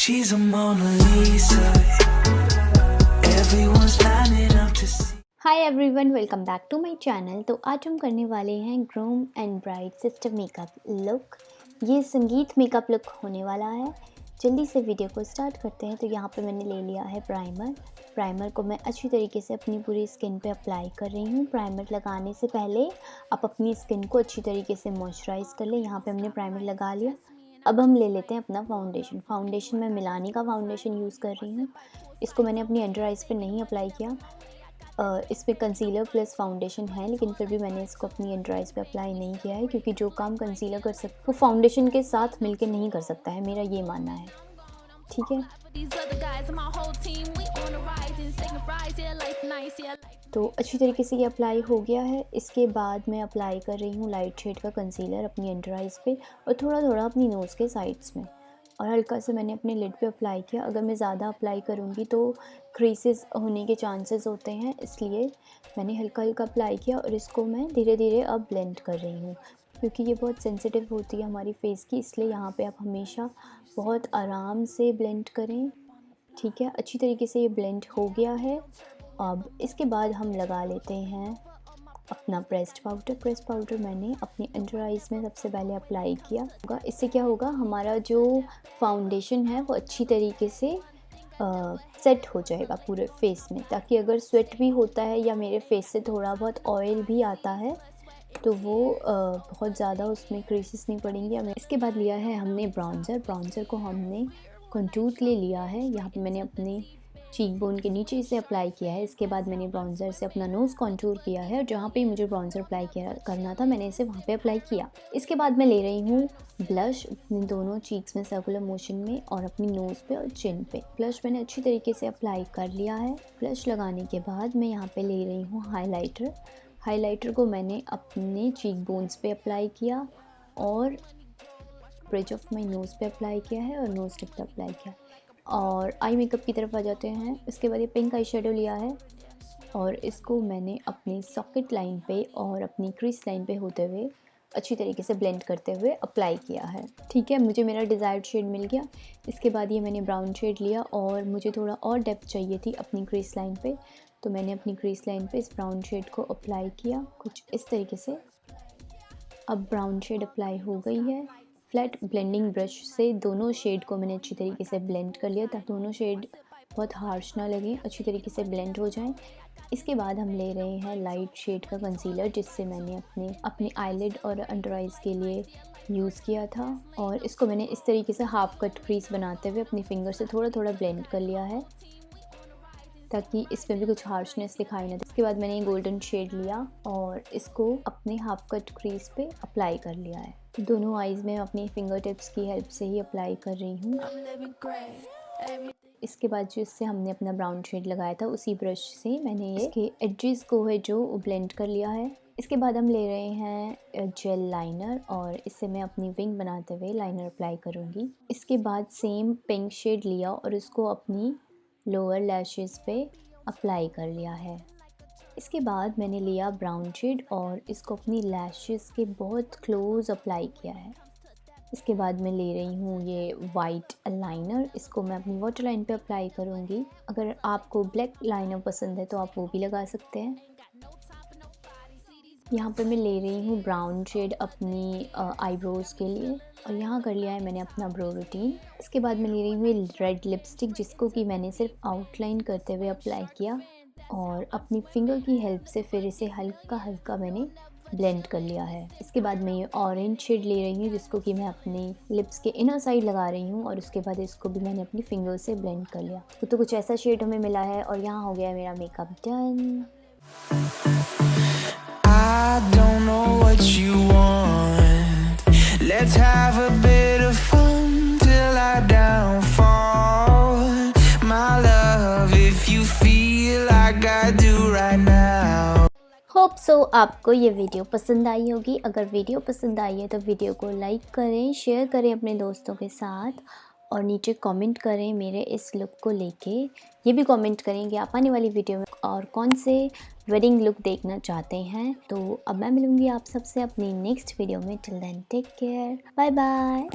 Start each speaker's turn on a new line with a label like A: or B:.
A: She's a Mona Lisa. Everyone's lining up to see.
B: Hi everyone, welcome back to my channel. तो आज हम करने वाले हैं groom and bride sister makeup look. ये Sangeet makeup look होने वाला है। जल्दी से वीडियो को स्टार्ट करते हैं। तो यहाँ पे मैंने ले लिया है प्राइमर को मैं अच्छी तरीके से अपनी पूरी स्किन पे अप्लाई कर रही हूँ। प्राइमर लगाने से पहले आप अपनी स्किन को अच्छी तरीके से मॉइस्चराइज़ कर लें। यहाँ पे हमने प्राइमर लगा लिया। अब हम ले लेते हैं अपना फाउंडेशन मैं मिलानी का फाउंडेशन यूज़ कर रही हूँ। इसको मैंने अपनी अंडर आइज़ पे नहीं अप्लाई किया। इसमें कंसीलर प्लस फाउंडेशन है, लेकिन फिर भी मैंने इसको अपनी अंडर आइज़ पे अप्लाई नहीं किया है, क्योंकि जो काम कंसीलर कर सकता वो फाउंडेशन के साथ मिलके नहीं कर सकता है, मेरा ये मानना है। ठीक है, तो अच्छी तरीके से ये अप्लाई हो गया है। इसके बाद मैं अप्लाई कर रही हूँ लाइट शेड का कंसीलर अपनी अंडर आइज़ पे और थोड़ा थोड़ा अपनी नोज़ के साइड्स में, और हल्का से मैंने अपने लिड पे अप्लाई किया। अगर मैं ज़्यादा अप्लाई करूँगी तो क्रीसेस होने के चांसेस होते हैं, इसलिए मैंने हल्का हल्का अप्लाई किया और इसको मैं धीरे धीरे अब ब्लेंड कर रही हूँ, क्योंकि ये बहुत सेंसिटिव होती है हमारी फेस की, इसलिए यहाँ पे आप हमेशा बहुत आराम से ब्लेंड करें। ठीक है, अच्छी तरीके से ये ब्लेंड हो गया है। अब इसके बाद हम लगा लेते हैं अपना प्रेस्ड पाउडर मैंने अपनी अंडर आइज़ में सबसे पहले अप्लाई किया होगा। इससे क्या होगा, हमारा जो फाउंडेशन है वो अच्छी तरीके से सेट हो जाएगा पूरे फेस में, ताकि अगर स्वेट भी होता है या मेरे फेस से थोड़ा बहुत ऑयल भी आता है तो वो बहुत ज़्यादा उसमें क्रीसेस नहीं पड़ेंगी हमें। इसके बाद लिया है हमने ब्राउन्जर को हमने कंटूर ले लिया है। यहाँ पे मैंने अपने चीक बोन के नीचे इसे अप्लाई किया है। इसके बाद मैंने ब्राउन्जर से अपना नोज़ कॉन्टूर किया है, और जहाँ पे मुझे ब्राउन्जर अप्लाई करना था मैंने इसे वहाँ पे अप्लाई किया। इसके बाद मैं ले रही हूँ ब्लश अपने दोनों चीक्स में सर्कुलर मोशन में और अपनी नोज़ पे और चिन पे। ब्लश मैंने अच्छी तरीके से अप्लाई कर लिया है। ब्लश लगाने के बाद मैं यहाँ पे ले रही हूँ हाइलाइटर को मैंने अपने चीक बोन्स पे अप्लाई किया और ब्रिज ऑफ माई नोज़ पे अप्लाई किया है और नोज़ टिप पे अप्लाई किया। और आई मेकअप की तरफ आ जाते हैं। इसके बाद ये पिंक आई शेडो लिया है और इसको मैंने अपनी सॉकेट लाइन पे और अपनी क्रीज लाइन पे होते हुए अच्छी तरीके से ब्लेंड करते हुए अप्लाई किया है। ठीक है, मुझे मेरा डिज़ायर्ड शेड मिल गया। इसके बाद ये मैंने ब्राउन शेड लिया और मुझे थोड़ा और डेप्थ चाहिए थी अपनी क्रीज लाइन पे, तो मैंने अपनी क्रीज लाइन पे इस ब्राउन शेड को अप्लाई किया कुछ इस तरीके से। अब ब्राउन शेड अप्लाई हो गई है। फ्लैट ब्लेंडिंग ब्रश से दोनों शेड को मैंने अच्छी तरीके से ब्लेंड कर लिया, ताकि दोनों शेड बहुत हार्श ना लगें, अच्छी तरीके से ब्लेंड हो जाएं। इसके बाद हम ले रहे हैं लाइट शेड का कंसीलर, जिससे मैंने अपने आईलिड और अंडर आइज़ के लिए यूज़ किया था, और इसको मैंने इस तरीके से हाफ कट क्रीज बनाते हुए अपनी फिंगर से थोड़ा थोड़ा ब्लेंड कर लिया है, ताकि इसमें भी कुछ हार्शनेस दिखाई ना दे। इसके बाद मैंने गोल्डन शेड लिया और इसको अपने हाफ कट क्रीज पे अप्लाई कर लिया है। दोनों आईज़ में अपनी फिंगर टिप्स की हेल्प से ही अप्लाई कर रही हूँ। इसके बाद जो इससे हमने अपना ब्राउन शेड लगाया था उसी ब्रश से मैंने इसके एडजेस को है जो ब्लेंड कर लिया है। इसके बाद हम ले रहे हैं जेल लाइनर और इससे मैं अपनी विंग बनाते हुए लाइनर अप्लाई करूँगी। इसके बाद सेम पिंक शेड लिया और इसको अपनी लोअर लैशेस पे अप्लाई कर लिया है। इसके बाद मैंने लिया ब्राउन शेड और इसको अपनी लैशेस के बहुत क्लोज अप्लाई किया है। इसके बाद मैं ले रही हूँ ये वाइट लाइनर, इसको मैं अपनी वाटर लाइन पे अप्लाई करूँगी। अगर आपको ब्लैक लाइनर पसंद है तो आप वो भी लगा सकते हैं। यहाँ पे मैं ले रही हूँ ब्राउन शेड अपनी आईब्रोज़ के लिए, और यहाँ कर लिया है मैंने अपना ब्रो रूटीन। इसके बाद मैं ले रही हूँ रेड लिपस्टिक, जिसको कि मैंने सिर्फ आउटलाइन करते हुए अप्लाई किया और अपनी फिंगर की हेल्प से फिर इसे हल्का हल्का मैंने ब्लेंड कर लिया है। इसके बाद मैं ये ऑरेंज शेड ले रही हूँ, जिसको कि मैं अपनी लिप्स के इनर साइड लगा रही हूँ, और उसके बाद इसको भी मैंने अपनी फिंगर से ब्लेंड कर लिया। तो कुछ ऐसा शेड हमें मिला है और यहाँ हो गया है मेरा makeup done.
A: I don't know what you want. Let's have a bit of fun till I downfall. My love, if you feel like I do right now.
B: Hope so आपको ये वीडियो पसंद आई होगी। अगर वीडियो पसंद आई है तो video को like करें, शेयर करें अपने दोस्तों के साथ, और नीचे कमेंट करें मेरे इस लुक को लेके। ये भी कमेंट करें कि आप आने वाली वीडियो में और कौन से वेडिंग लुक देखना चाहते हैं। तो अब मैं मिलूँगी आप सबसे अपनी नेक्स्ट वीडियो में। Till then take care, bye bye.